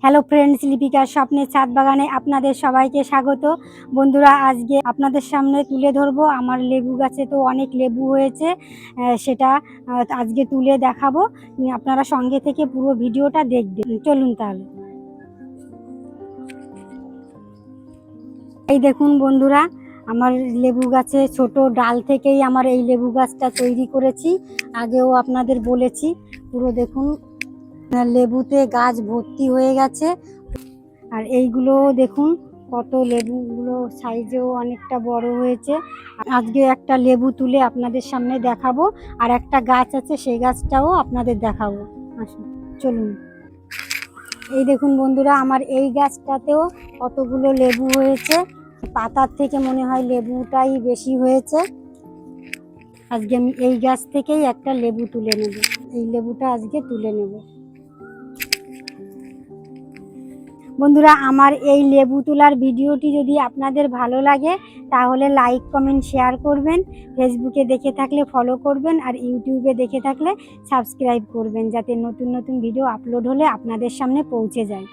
Hello friends, লিপিকার স্বপ্নের ছাদ বাগানে আপনাদের সবাইকে স্বাগত। বন্ধুরা, আজকে আপনাদের সামনে তুলে ধরবো আমার লেবু গাছে তো অনেক লেবু হয়েছে, সেটা আজকে তুলে দেখাবো। আপনারা সঙ্গে থেকে পুরো ভিডিওটা দেখবেন। চলুন তাহলে। এই দেখুন বন্ধুরা, আমার লেবু গাছে ছোট ডাল থেকেই আমার এই লেবু গাছটা তৈরি করেছি। আগেও আপনাদের বলেছি। পুরো দেখুন, লেবুতে গাছ ভর্তি হয়ে গেছে। আর এইগুলো দেখুন, কত লেবুগুলো সাইজেও অনেকটা বড় হয়েছে। আজকে একটা লেবু তুলে আপনাদের সামনে দেখাবো, আর একটা গাছ আছে সেই গাছটাও আপনাদের দেখাবো। আসুন, চলুন। এই দেখুন বন্ধুরা, আমার এই গাছটাতেও কতগুলো লেবু হয়েছে। পাতার থেকে মনে হয় লেবুটাই বেশি হয়েছে। আজকে আমি এই গাছ থেকেই একটা লেবু তুলে নেব। এই লেবুটা আজকে তুলে নেব। বন্ধুরা, আমার এই লেবু তোলার ভিডিওটি যদি আপনাদের ভালো লাগে তাহলে লাইক কমেন্ট শেয়ার করবেন। ফেসবুকে দেখে থাকলে ফলো করবেন, আর ইউটিউবে দেখে থাকলে সাবস্ক্রাইব করবেন, যাতে নতুন নতুন ভিডিও আপলোড হলে আপনাদের সামনে পৌঁছে যায়।